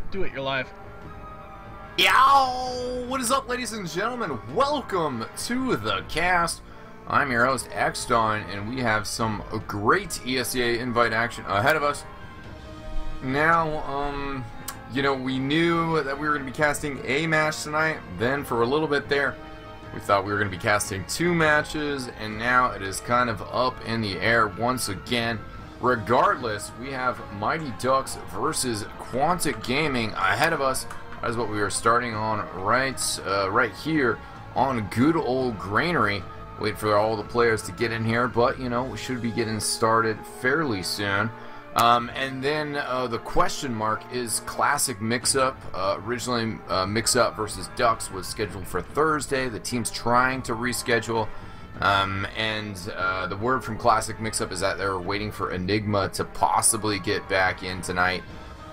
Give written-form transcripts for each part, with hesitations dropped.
Do it, you're live. Yow! What is up, ladies and gentlemen? Welcome to the cast. I'm your host, eXtine, and we have some great ESEA invite action ahead of us. Now, you know, we knew that we were going to be casting a match tonight. Then, for a little bit there, we thought we were going to be casting 2 matches, and now it is kind of up in the air once again. Regardless, we have Mighty Ducks versus Quantic Gaming ahead of us. That is what we are starting on right here on good old Granary. Wait for all the players to get in here, but you know, we should be getting started fairly soon. And then the question mark is Classic Mix-Up. Originally, Mix-Up versus Ducks was scheduled for Thursday. The team's trying to reschedule. The word from Classic Mix-Up is that they're waiting for Enigma to possibly get back in tonight.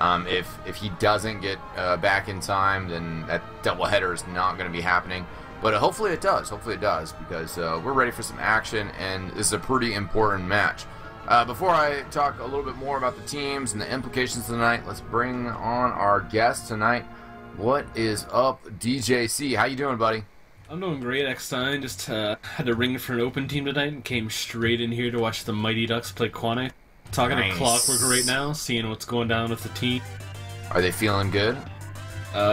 If he doesn't get back in time, then that doubleheader is not going to be happening. But hopefully it does. Hopefully it does, because we're ready for some action, and this is a pretty important match. Before I talk a little bit more about the teams and the implications tonight, let's bring on our guest tonight. What is up, DJC? How you doing, buddy? I'm doing great, eXtine. Just had to ring for an open team tonight and came straight in here to watch the Mighty Ducks play Quantic. Talking to Clockwork right now, seeing what's going down with the team. Are they feeling good?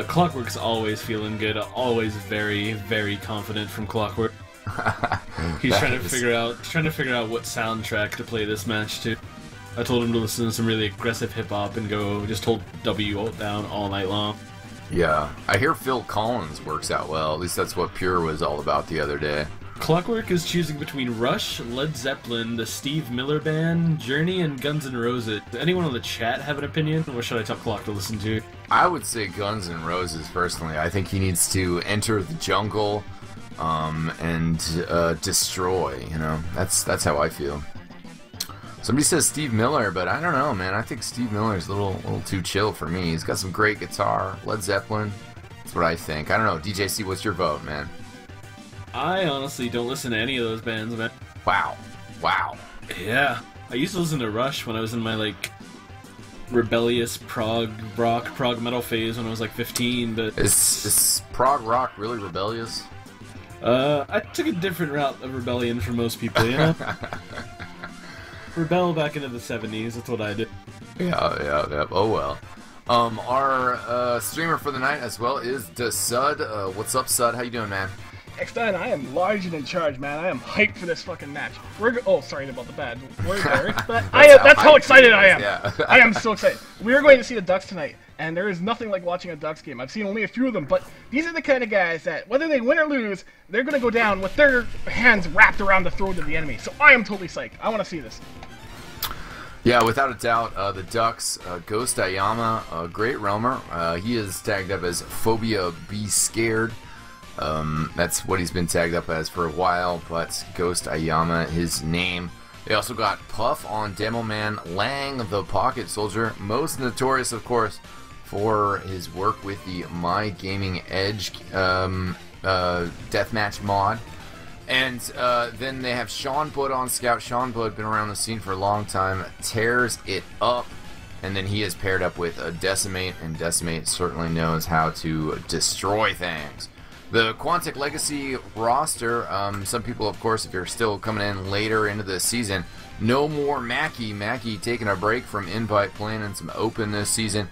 Clockwork's always feeling good. Always very, very confident from Clockwork. He's trying to figure out what soundtrack to play this match to. I told him to listen to some really aggressive hip hop and go just hold W down all night long. Yeah, I hear Phil Collins works out well. At least that's what Pure was all about the other day. Clockwork is choosing between Rush, Led Zeppelin, the Steve Miller Band, Journey, and Guns N' Roses. Does anyone on the chat have an opinion, or should I tell Clock to listen to? I would say Guns N' Roses, personally. I think he needs to enter the jungle and destroy, you know? That's how I feel. Somebody says Steve Miller, but I don't know, man. I think Steve Miller is a little too chill for me. He's got some great guitar. Led Zeppelin, that's what I think. I don't know. DJC, what's your vote, man? I honestly don't listen to any of those bands, man. Wow. Yeah. I used to listen to Rush when I was in my, like, rebellious prog rock, prog metal phase when I was, like, 15, but... Is prog rock really rebellious? I took a different route of rebellion from most people, you know? Rebel back into the 70s, that's what I did. Yeah. Oh, well. Our streamer for the night as well is the Sud. What's up, Sud? How you doing, man? eXtine, I am large and in charge, man. I am hyped for this fucking match. Oh, sorry about the bad word there. But that's how excited I am. Yeah. I am so excited. We are going to see the Ducks tonight, and there is nothing like watching a Ducks game. I've seen only a few of them, but these are the kind of guys that, whether they win or lose, they're going to go down with their hands wrapped around the throat of the enemy. So I am totally psyched. I want to see this. Yeah, without a doubt, the Ducks, Ghost Ayama, a great roamer. He is tagged up as Phobia Be Scared. That's what he's been tagged up as for a while, but Ghost Ayama, his name. They also got Puff on Demo Man, Lang the Pocket Soldier, most notorious, of course, for his work with the My Gaming Edge deathmatch mod. And then they have Sean Bud on Scout. Sean Bud, been around the scene for a long time, tears it up. And then he is paired up with Decimate, and Decimate certainly knows how to destroy things. The Quantic Legacy roster, some people, of course, if you're still coming in later into the season, no more Mackie. Mackie taking a break from Invite, playing in some Open this season.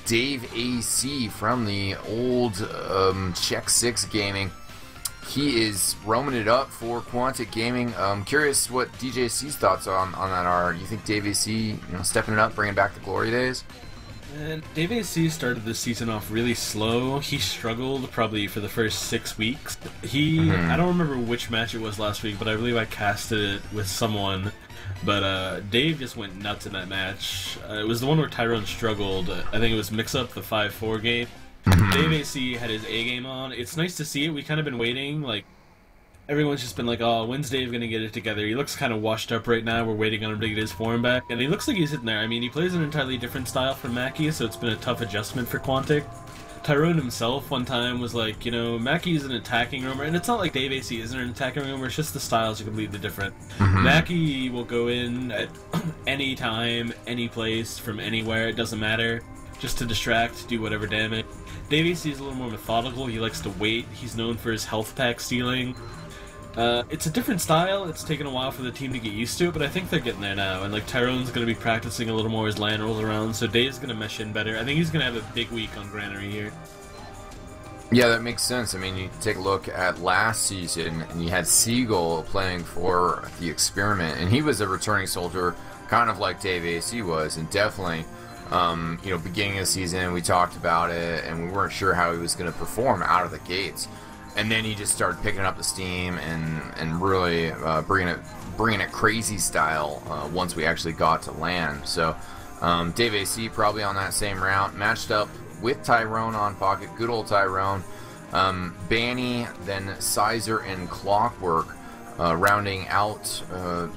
Dave AC from the old Check 6 Gaming. He is roaming it up for Quantic Gaming. Curious what DJC's thoughts on that are. You think Dave AC, stepping it up, bringing back the glory days? And Dave AC started this season off really slow. He struggled probably for the first 6 weeks. I don't remember which match it was last week, but I believe I casted it with someone. But Dave just went nuts in that match. It was the one where Tyrone struggled. I think it was Mix-Up, the 5-4 game. Dave AC had his A game on. It's nice to see it. We kind of been waiting, like, everyone's just been like, oh, when's Dave gonna get it together? He looks kind of washed up right now. We're waiting on him to get his form back. And he looks like he's hitting there. I mean, he plays an entirely different style from Mackie, so it's been a tough adjustment for Quantic. Tyrone himself one time was like, Mackie's an attacking roamer, and it's not like Dave AC isn't an attacking roamer, it's just the styles are completely different. Mackie will go in at any time, any place, from anywhere, it doesn't matter. just to distract, do whatever damage. eXtv is a little more methodical. He likes to wait. He's known for his health pack stealing. It's a different style. It's taken a while for the team to get used to it, but I think they're getting there now. And like Tyrone's going to be practicing a little more as LAN rolls around, so Dave's going to mesh in better. I think he's going to have a big week on Granary here. Yeah, that makes sense. I mean, you take a look at last season, and you had Seagull playing for the Experiment, and he was a returning soldier, kind of like eXtv was, and definitely, you know, beginning of the season, we talked about it, and we weren't sure how he was going to perform out of the gates. And then he just started picking up the steam and really bringing it crazy style once we actually got to LAN. So, eXtv probably on that same route, matched up with Tyrone on pocket, good old Tyrone. Banny, then Sizer and Clockwork rounding out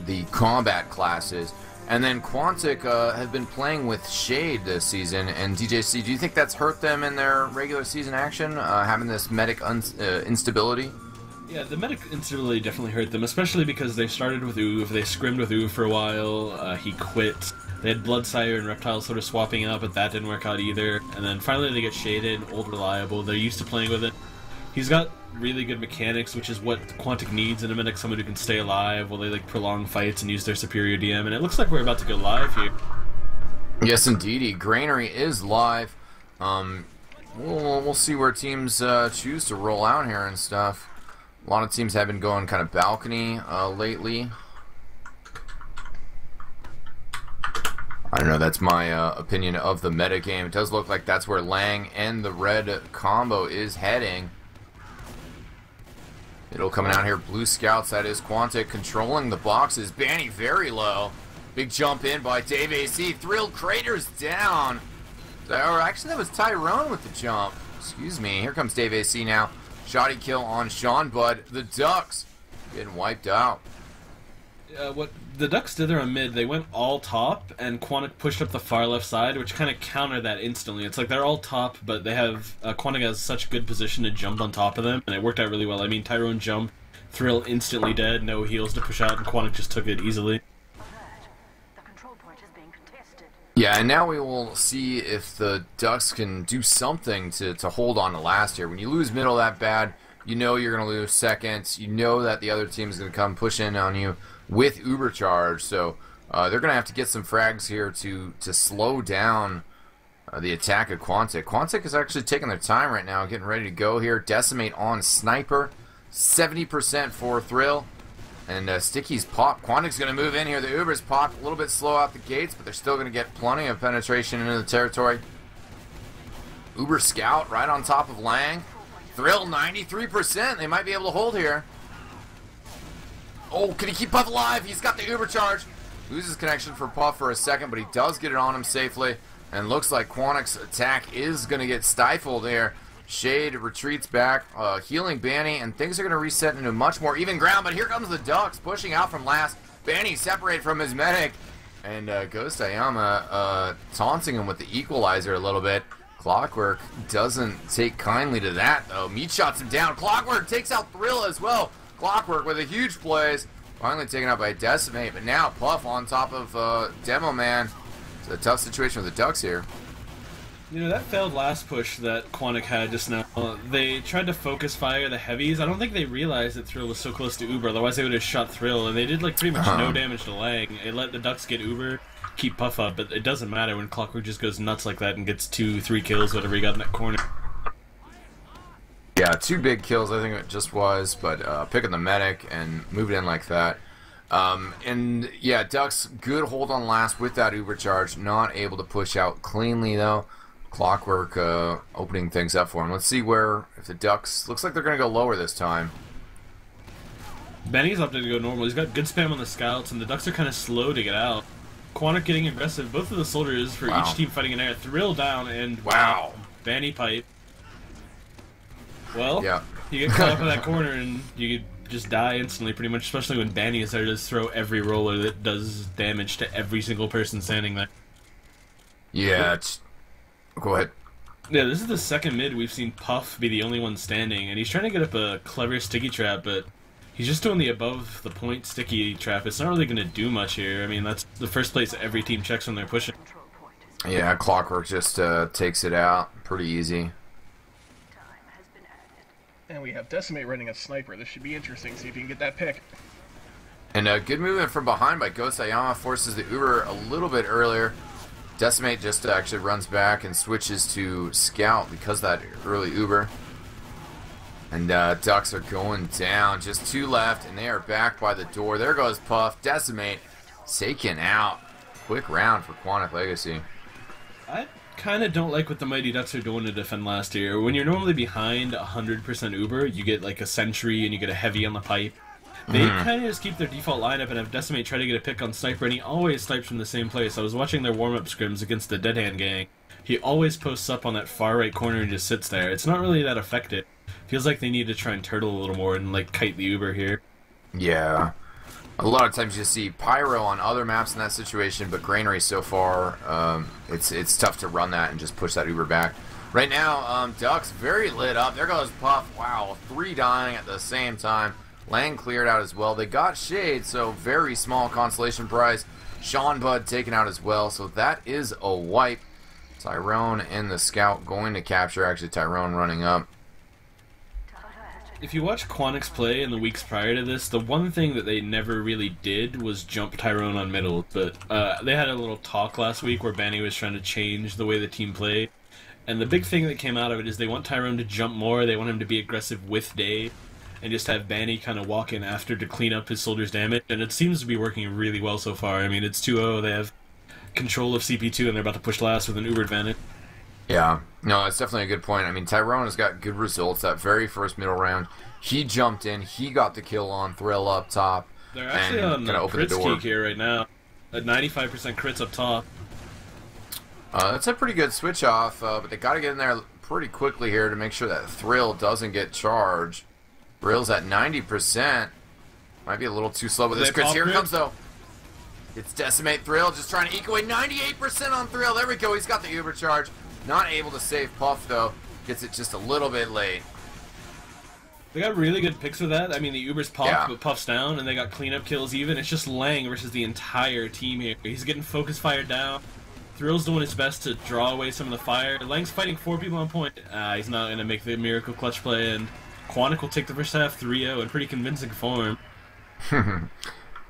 the combat classes. And then Quantic have been playing with Shade this season. And DJC, do you think that's hurt them in their regular season action, having this medic instability? Yeah, the medic instability definitely hurt them, especially because they started with Uv, they scrimmed with Uv for a while, he quit. They had Bloodsire and Reptile sort of swapping out, but that didn't work out either. And then finally they get Shaded, old reliable, they're used to playing with it. He's got really good mechanics, which is what Quantic needs in a medic, someone who can stay alive while they like prolong fights and use their superior DM, and it looks like we're about to go live here. Yes, indeedy. Granary is live. We'll see where teams choose to roll out here and stuff. A lot of teams have been going kind of balcony lately. I don't know, that's my opinion of the meta game. It does look like that's where Lang and the red combo is heading. It'll coming out here, Blue Scouts, that is Quantic controlling the boxes. Banny very low. Big jump in by eXtv. Thrill Craters down. Or actually, that was Tyrone with the jump. Excuse me. Here comes eXtv now. Shoddy kill on Sean Bud. The Ducks getting wiped out. What the Ducks did there on mid, they went all top, and Quantic pushed up the far left side, which kind of countered that instantly. It's like they're all top, but they have Quantic has such good position to jump on top of them, and it worked out really well. I mean, Tyrone jumped, Thrill instantly dead, no heals to push out, and Quantic just took it easily. Yeah, and now we will see if the Ducks can do something to hold on to last here. When you lose middle that bad, you know you're going to lose second. You know that the other team is going to come push in on you with Uber Charge, so they're going to have to get some frags here to slow down the attack of Quantic. Quantic is actually taking their time right now, getting ready to go here. Decimate on Sniper, 70% for Thrill, and Sticky's pop. Quantic's going to move in here. The Uber's popped a little bit slow out the gates, but they're still going to get plenty of penetration into the territory. Uber Scout right on top of Lang. Thrill, 93%. They might be able to hold here. Oh, can he keep Puff alive? He's got the Uber Charge. Loses connection for Puff for a second, but he does get it on him safely. And looks like Quantic's attack is going to get stifled here. Shade retreats back, healing Banny, and things are going to reset into much more even ground. But here comes the Ducks pushing out from last. Banny separated from his medic. And Ghost Ayama taunting him with the equalizer a little bit. Clockwork doesn't take kindly to that, though. Meat shots him down. Clockwork takes out Thrill as well. Clockwork with a huge plays. Finally taken out by Decimate, but now Puff on top of Demo Man. It's a tough situation with the Ducks here. You know, that failed last push that Quantic had just now. They tried to focus fire the heavies. I don't think they realized that Thrill was so close to Uber, otherwise they would have shot Thrill, and they did like pretty much no damage to Lang. It let the Ducks get Uber, keep Puff up, but it doesn't matter when Clockwork just goes nuts like that and gets 2-3 kills, whatever he got in that corner. Yeah, 2 big kills I think it just was, but picking the medic and moving in like that. And yeah, Ducks, good hold on last with that Uber Charge, not able to push out cleanly though. Clockwork opening things up for him. Let's see where, if the Ducks, looks like they're going to go lower this time. Benny's opted to go normal. He's got good spam on the scouts, and the Ducks are kind of slow to get out. Quantic getting aggressive. Both of the soldiers for each team fighting in air. Thrill down, and wow, Banny pipe. Well, yeah. You get caught up in that corner, and you could just die instantly, pretty much, especially when Banny is there to just throw every roller that does damage to every single person standing there. Yeah, go ahead. Yeah, this is the second mid we've seen Puff be the only one standing, and he's trying to get up a clever sticky trap, but he's just doing the above the point sticky trap. It's not really going to do much here. I mean, that's the first place every team checks when they're pushing. Yeah, Clockwork just takes it out pretty easy. And we have Decimate running a sniper. This should be interesting. See if you can get that pick. And good movement from behind by Ghost Ayama forces the Uber a little bit earlier. Decimate just actually runs back and switches to Scout because of that early Uber. And Ducks are going down. Just 2 left, and they are back by the door. There goes Puff. Decimate taken out. Quick round for Quantic Legacy. I kind of don't like what the Mighty Ducks are doing to defend last year. When you're normally behind 100% Uber, you get like a sentry and you get a heavy on the pipe. They kind of just keep their default lineup and have Decimate try to get a pick on Sniper, and he always snipes from the same place. I was watching their warm-up scrims against the Dead Hand gang. He always posts up on that far right corner and just sits there. It's not really that effective. Feels like they need to try and turtle a little more and like kite the Uber here. Yeah. A lot of times you see Pyro on other maps in that situation, but Granary so far, it's tough to run that and just push that Uber back. Right now, Ducks very lit up. There goes Puff. Wow, 3 dying at the same time. Lang cleared out as well. They got Shade, so very small consolation prize. Sean Bud taken out as well, so that is a wipe. Tyrone and the Scout going to capture. Actually, Tyrone running up. If you watch Quantic's play in the weeks prior to this, the one thing that they never really did was jump Tyrone on middle, but they had a little talk last week where Banny was trying to change the way the team played, and the big thing that came out of it is they want Tyrone to jump more, they want him to be aggressive with Day, and just have Banny kind of walk in after to clean up his soldier's damage, and it seems to be working really well so far. I mean, it's 2-0, they have control of CP2, and they're about to push last with an Uber advantage. Yeah, no, it's definitely a good point. I mean, Tyrone has got good results. That very first middle round, he jumped in, he got the kill on Thrill up top. They're actually on the crits geek here right now, at 95% crits up top. That's a pretty good switch off, but they got to get in there pretty quickly here to make sure that Thrill doesn't get charged. Thrill's at 90%. Might be a little too slow with this crits. Here it comes, though. It's Decimate Thrill, just trying to eke away 98% on Thrill. There we go, he's got the Uber charge. Not able to save Puff, though. Gets it just a little bit late. They got really good picks with that. I mean, the Uber's popped, Yeah. but Puff's down, and they got cleanup kills even. It's just Lang versus the entire team here. He's getting focus fired down. Thrill's doing his best to draw away some of the fire. Lang's fighting 4 people on point. He's not going to make the miracle clutch play, and Quantic will take the first half 3-0 in pretty convincing form.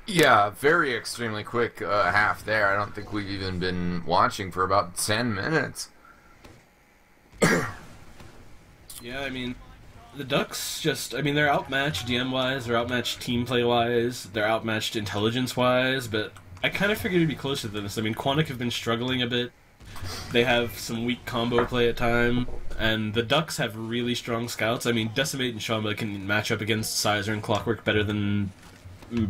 Yeah, very extremely quick half there. I don't think we've even been watching for about 10 minutes. Yeah, I mean, the Ducks just, I mean, they're outmatched DM-wise, they're outmatched team play-wise, they're outmatched intelligence-wise, but I kind of figured it'd be closer than this. I mean, Quantic have been struggling a bit. They have some weak combo play at time, and the Ducks have really strong scouts. I mean, Decimate and Shamba can match up against Sizer and Clockwork better than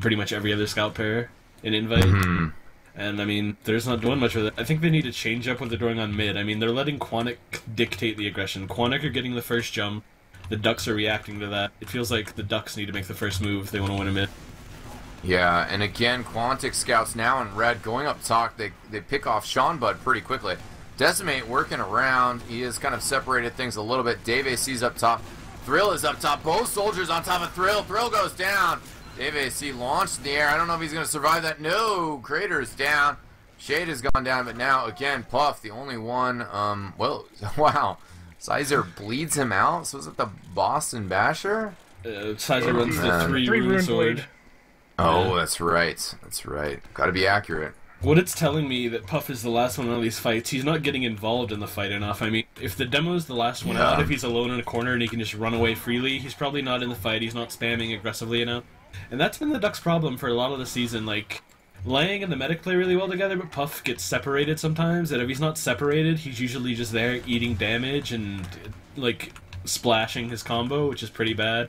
pretty much every other scout pair in Invite. And, I mean, they're just not doing much with it. I think they need to change up what they're doing on mid. I mean, they're letting Quantic dictate the aggression. Quantic are getting the first jump. The Ducks are reacting to that. It feels like the Ducks need to make the first move if they want to win a mid. Yeah, and again, Quantic scouts now in red going up top. They pick off Sean Bud pretty quickly. Decimate working around. He has kind of separated things a little bit. Dave AC's up top. Thrill is up top. Both soldiers on top of Thrill. Thrill goes down. Dave AC launched in the air. I don't know if he's going to survive that. No, Crater's down. Shade has gone down, but now, again, Puff, the only one. Well, wow. Sizer bleeds him out. So is it the Boston Basher? Sizer runs the 3 rune sword. Oh, that's right. That's right. Got to be accurate. What it's telling me that Puff is the last one on these fights, he's not getting involved in the fight enough. I mean, if the demo's the last one out, if he's alone in a corner and he can just run away freely, he's probably not in the fight, he's not spamming aggressively enough. And that's been the Ducks' problem for a lot of the season. Like, Lang and the medic play really well together, but Puff gets separated sometimes, and if he's not separated, he's usually just there eating damage and, like, splashing his combo, which is pretty bad.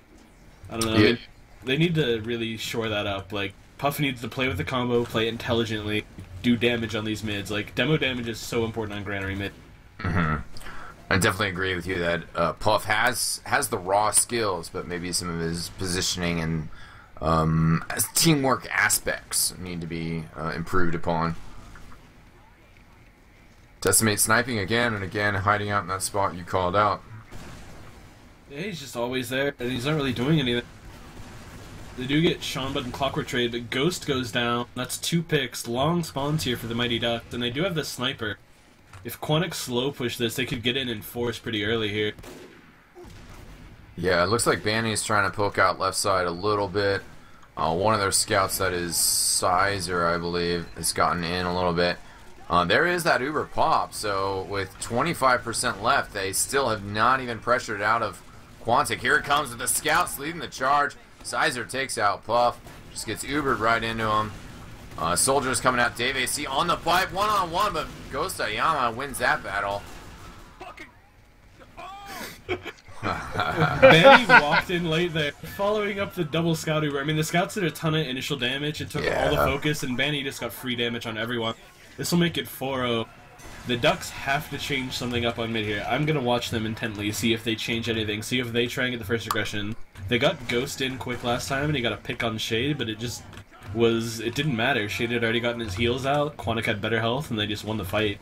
I don't know. Yeah. They need to really shore that up. Like, Puff needs to play with the combo, play intelligently, do damage on these mids. Like, demo damage is so important on Granary mid. I definitely agree with you that Puff has the raw skills, but maybe some of his positioning and teamwork aspects need to be improved upon. Decimate sniping again and again, hiding out in that spot you called out. Yeah, he's just always there, and he's not really doing anything. They do get Sean Bud and Clockwork trade, but Ghost goes down. That's 2 picks. Long spawns here for the Mighty Ducks, and they do have the sniper. If Quantic slow push this, they could get in and force pretty early here. Yeah, it looks like Banny's trying to poke out left side a little bit. One of their scouts, that is Sizer, I believe, has gotten in a little bit. There is that Uber pop, so with 25% left, they still have not even pressured out of Quantic. Here it comes with the scouts leading the charge. Sizer takes out Puff, just gets Ubered right into him. Soldiers coming out, Dave AC on the pipe, one-on-one, but Ghost Ayama wins that battle. Banny walked in late there, following up the double scout Uber. I mean, the scouts did a ton of initial damage and took all the focus, and Banny just got free damage on everyone. This will make it 4-0. The Ducks have to change something up on mid here. I'm going to watch them intently, see if they change anything, see if they try and get the first aggression. They got Ghost in quick last time, and he got a pick on Shade, but it didn't matter. Shade had already gotten his heals out, Quantic had better health, and they just won the fight.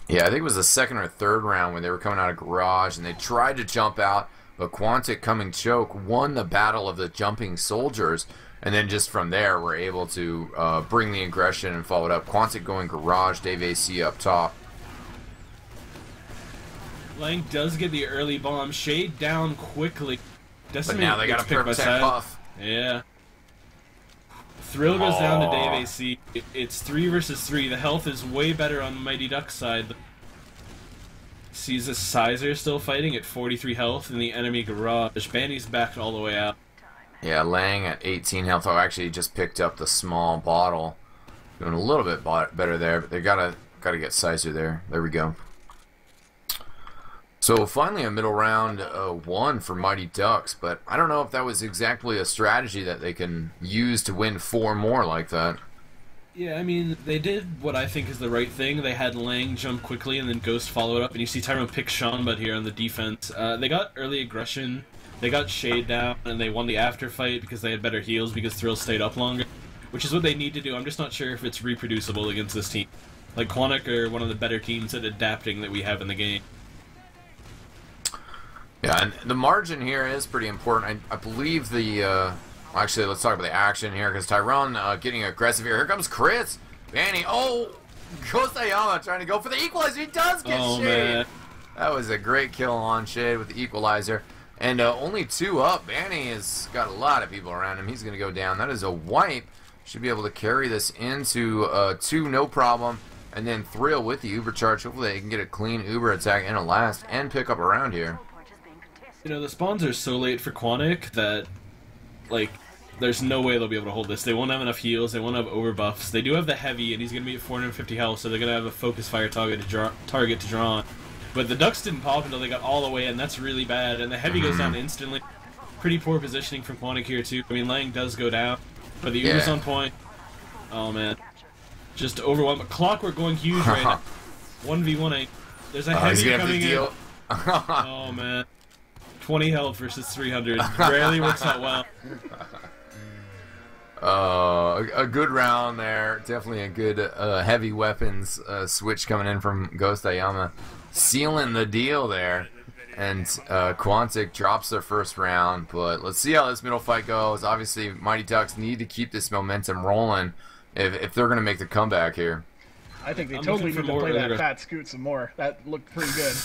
Yeah, I think it was the second or third round when they were coming out of garage and they tried to jump out, but Quantic coming choke won the battle of the jumping soldiers, and then just from there were able to bring the aggression and follow it up. Quantic going garage, Dave AC up top. Lang does get the early bomb. Shade down quickly. But now they got to protect Puff. Yeah. Thrill goes down to Dave AC. It's 3 versus 3. The health is way better on Mighty Duck's side. Sees a Sizer still fighting at 43 health in the enemy garage. Banny's backed all the way out. Yeah, Lang at 18 health. Oh, actually, he just picked up the small bottle. Doing a little bit better there, but they gotta get Sizer there. There we go. So finally a middle round 1 for Mighty Ducks, but I don't know if that was exactly a strategy that they can use to win 4 more like that. Yeah, I mean, they did what I think is the right thing. They had Lang jump quickly and then Ghost followed up, and you see Tyrone pick Sean Bud here on the defense. They got early aggression, they got Shade down, and they won the after fight because they had better heals because Thrill stayed up longer, which is what they need to do. I'm just not sure if it's reproducible against this team. Like, Quantic are one of the better teams at adapting that we have in the game. Yeah, and the margin here is pretty important. I believe the... actually, let's talk about the action here, because Tyrone getting aggressive here. Here comes Chris. Banny. Oh! Ghost Ayama trying to go for the equalizer. He does get Shade. Man. That was a great kill on Shade with the equalizer. And only 2 up. Banny has got a lot of people around him. He's going to go down. That is a wipe. Should be able to carry this into 2, no problem. And then Thrill with the Uber charge. Hopefully they can get a clean Uber attack in a last and pick up around here. You know, the spawns are so late for Quantic that, like, there's no way they'll be able to hold this. They won't have enough heals, they won't have overbuffs. They do have the heavy, and he's going to be at 450 health, so they're going to have a focus fire target to draw on. But the Ducks didn't pop until they got all the way in. That's really bad, and the heavy goes down instantly. Pretty poor positioning from Quantic here, too. I mean, Lang does go down, but the Uber's on point. Oh, man. Just overwhelmed. But Clockwork going huge right now. 1v1. There's a heavy coming in. Oh, man. 20 health versus 300. Rarely works out well. A good round there. Definitely a good heavy weapons switch coming in from Ghost Ayama. Sealing the deal there. And Quantic drops their first round. But let's see how this middle fight goes. Obviously, Mighty Ducks need to keep this momentum rolling if they're going to make the comeback here. I think they totally need to play that fat scoot some more. That looked pretty good.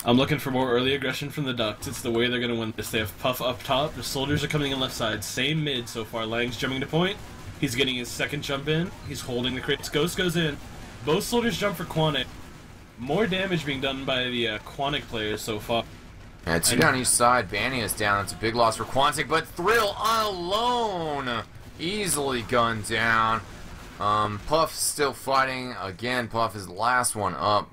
I'm looking for more early aggression from the Ducks. It's the way they're going to win this. They have Puff up top. The soldiers are coming in left side. Same mid so far. Lang's jumping to point. He's getting his second jump in. He's holding the crates. Ghost goes in. Both soldiers jump for Quantic. More damage being done by the Quantic players so far. Yeah, 2 down each side. Banny is down. That's a big loss for Quantic, but Thrill alone easily gunned down. Puff still fighting. Again, Puff is the last one up.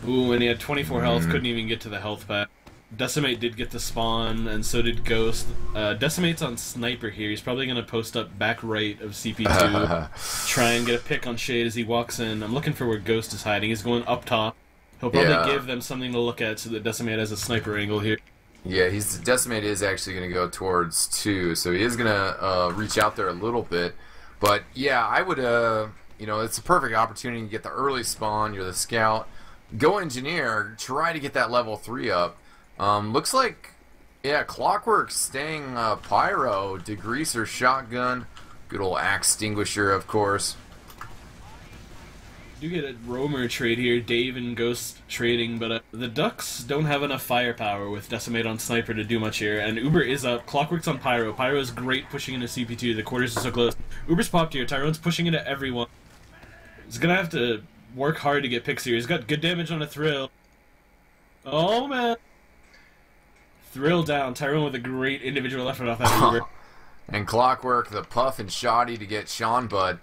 Ooh, and he had 24 health, couldn't even get to the health pack. Decimate did get the spawn, and so did Ghost. Decimate's on Sniper here. He's probably going to post up back right of CP2, try and get a pick on Shade as he walks in. I'm looking for where Ghost is hiding. He's going up top. He'll probably give them something to look at so that Decimate has a sniper angle here. Yeah, Decimate is actually going to go towards 2, so he is going to reach out there a little bit. But, yeah, I would, you know, it's a perfect opportunity to get the early spawn. You're the scout. Go Engineer, try to get that level 3 up. Looks like, yeah, Clockwork staying Pyro, Degreaser, Shotgun, good old Axe Extinguisher, of course. do get a roamer trade here, Dave and Ghost trading, but the Ducks don't have enough firepower with Decimate on Sniper to do much here, and Uber is up. Clockwork's on Pyro. Pyro is great pushing into CP2. The quarters are so close. Uber's popped here. Tyrone's pushing into everyone. He's gonna have to work hard to get picks here. He's got good damage on a Thrill. Oh, man. Thrill down. Tyrone with a great individual effort off that Uber. And Clockwork, the puff and shoddy to get Sean Bud.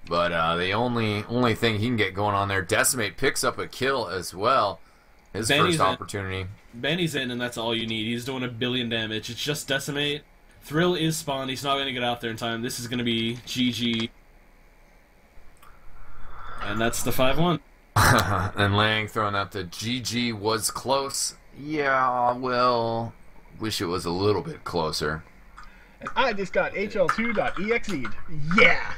But the only thing he can get going on there, Decimate picks up a kill as well. His first opportunity. Benny's in, and that's all you need. He's doing 1 billion damage. It's just Decimate. Thrill is spawned. He's not going to get out there in time. This is going to be GG. And that's the 5-1. And Lang throwing out the GG was close. Yeah, well, wish it was a little bit closer. And I just got HL2.exed. Yeah!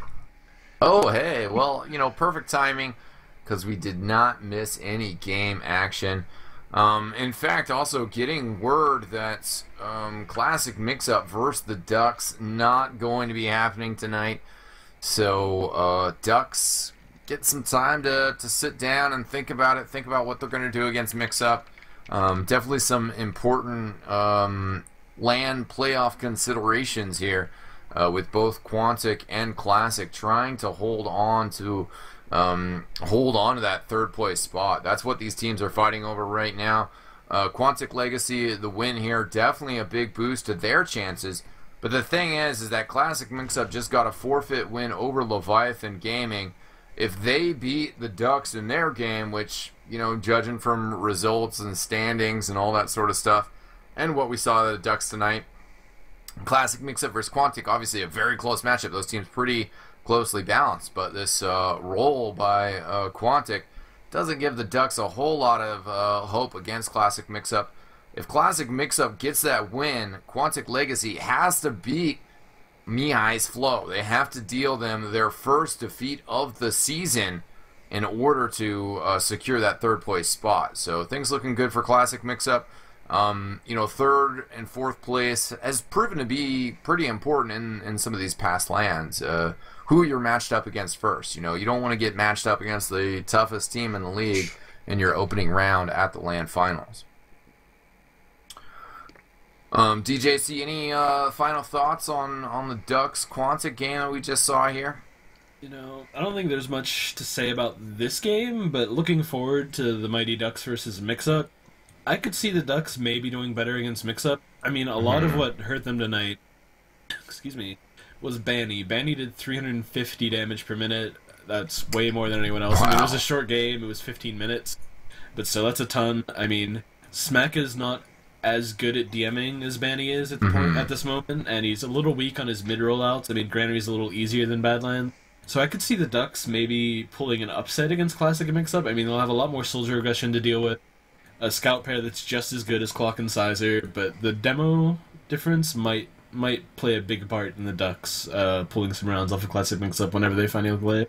Oh, hey, well, you know, perfect timing, because we did not miss any game action. In fact, also getting word that Classic Mix-Up versus the Ducks not going to be happening tonight. So, Ducks get some time to sit down and think about it, think about what they're going to do against Mix-Up. Definitely some important LAN playoff considerations here. With both Quantic and Classic trying to hold on to that third place spot. That's what these teams are fighting over right now. Quantic Legacy, the win here, definitely a big boost to their chances. But the thing is that Classic Mix-Up just got a forfeit win over Leviathan Gaming. If they beat the Ducks in their game, which, you know, judging from results and standings and all that sort of stuff, and what we saw of the Ducks tonight, Classic Mix-Up versus Quantic, obviously a very close matchup. Those teams pretty closely balanced, but this roll by Quantic doesn't give the Ducks a whole lot of hope against Classic Mix-Up. If Classic Mix-Up gets that win, Quantic Legacy has to beat Mihai's Flow. They have to deal them their first defeat of the season in order to secure that third place spot. So things looking good for Classic Mix-Up. You know, third and fourth place has proven to be pretty important in some of these past lands. Who you're matched up against first. You know, you don't want to get matched up against the toughest team in the league in your opening round at the LAN finals. DJC, any final thoughts on the Ducks Quantic game that we just saw here? You know, I don't think there's much to say about this game, but looking forward to the Mighty Ducks versus Mix-Up, I could see the Ducks maybe doing better against Mix-Up. I mean, a lot of what hurt them tonight, excuse me, was Banny. Banny did 350 damage per minute. That's way more than anyone else. Wow. I mean, it was a short game. It was 15 minutes. But still, that's a ton. I mean, Smack is not as good at DMing as Banny is at the point at this moment, and he's a little weak on his mid rollouts. I mean, Granary's a little easier than Badland. So I could see the Ducks maybe pulling an upset against Classic and Mix-Up. I mean, they'll have a lot more soldier aggression to deal with. A scout pair that's just as good as Clock and Sizer, but the demo difference might play a big part in the Ducks pulling some rounds off of Classic Mix-Up whenever they finally play.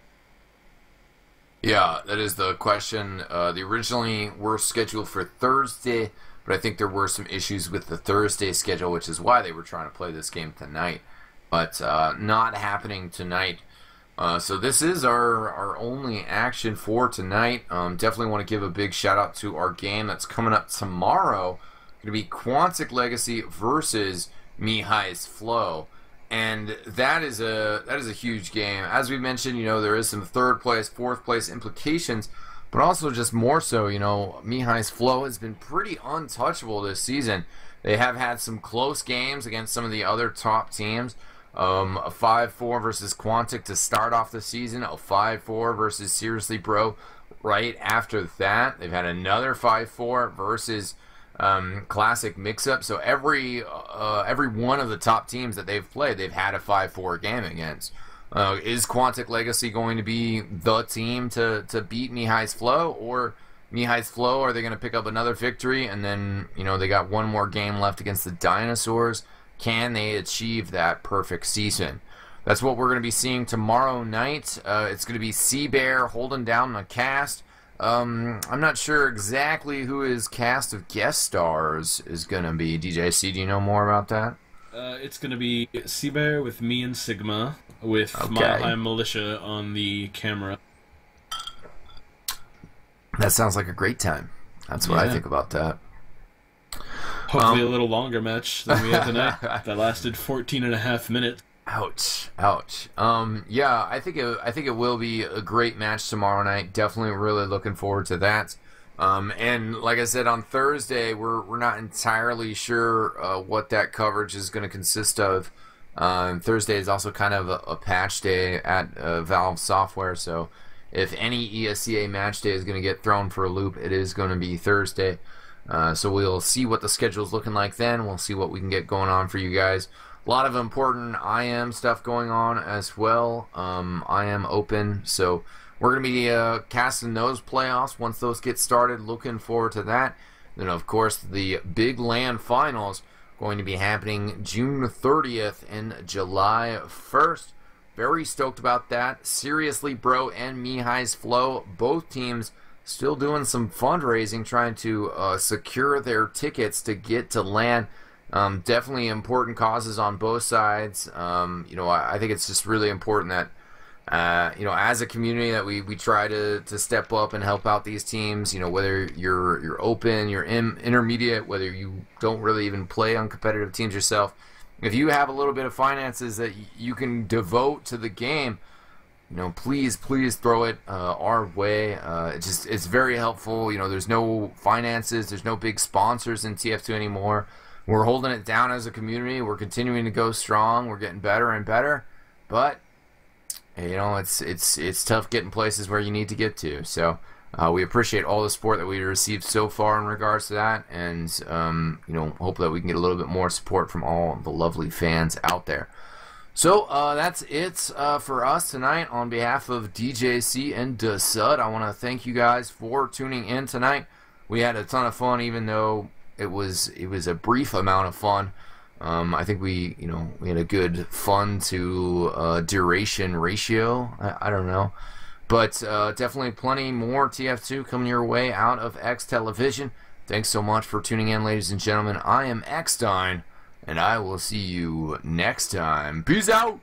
Yeah, that is the question. They originally were scheduled for Thursday, but I think there were some issues with the Thursday schedule, which is why they were trying to play this game tonight. But not happening tonight. So this is our only action for tonight. Definitely want to give a big shout out to our game that's coming up tomorrow. Going to be Quantic Legacy versus Mihai's Flow, and that is a huge game. As we mentioned, you know, there is some third place, fourth place implications, but also just more so, you know, Mihai's Flow has been pretty untouchable this season. They have had some close games against some of the other top teams. A 5-4 versus Quantic to start off the season, a 5-4 versus Seriously Bro right after that. They've had another 5-4 versus Classic Mix-Up. So every one of the top teams that they've played, they've had a 5-4 game against. Is Quantic Legacy going to be the team to beat Mihai's Flow, or Mihai's Flow, are they going to pick up another victory and then, you know, they got one more game left against the Dinosaurs? Can they achieve that perfect season? That's what we're going to be seeing tomorrow night. It's going to be Seabear holding down the cast. I'm not sure exactly who his cast of guest stars is going to be. DJC, do you know more about that? It's going to be Seabear with me and Sigma, with Mile High Militia on the camera. That sounds like a great time. That's what I think about that. Hopefully a little longer match than we had tonight. That lasted 14.5 minutes. Ouch, ouch. Yeah, I think it will be a great match tomorrow night. Definitely really looking forward to that. And like I said, on Thursday, we're not entirely sure what that coverage is going to consist of. Thursday is also kind of a patch day at Valve Software, so if any ESEA match day is going to get thrown for a loop, it is going to be Thursday. So we'll see what the schedule is looking like then. We'll see what we can get going on for you guys. A lot of important IM stuff going on as well. IM Open, so we're going to be casting those playoffs once those get started. Looking forward to that. Then, of course, the Big LAN Finals going to be happening June 30th and July 1st. Very stoked about that. Seriously, Bro and Mihai's Flow, both teams still doing some fundraising, trying to secure their tickets to get to LAN. Definitely important causes on both sides. I think it's just really important that as a community that we try to step up and help out these teams. Whether you're open, you're intermediate, whether you don't really even play on competitive teams yourself. If you have a little bit of finances that you can devote to the game, please throw it our way. It's very helpful. There's no finances, there's no big sponsors in TF2 anymore. We're holding it down as a community. We're continuing to go strong. We're getting better and better, but it's tough getting places where you need to get to. So we appreciate all the support that we received so far in regards to that, and hope that we can get a little bit more support from all the lovely fans out there. So that's it for us tonight. On behalf of DJC and Desud, I want to thank you guys for tuning in tonight. We had a ton of fun, even though it was a brief amount of fun. I think we had a good fun to duration ratio. I don't know. But definitely plenty more TF2 coming your way out of eXtelevision. Thanks so much for tuning in, ladies and gentlemen. I am eXtine, and I will see you next time. Peace out!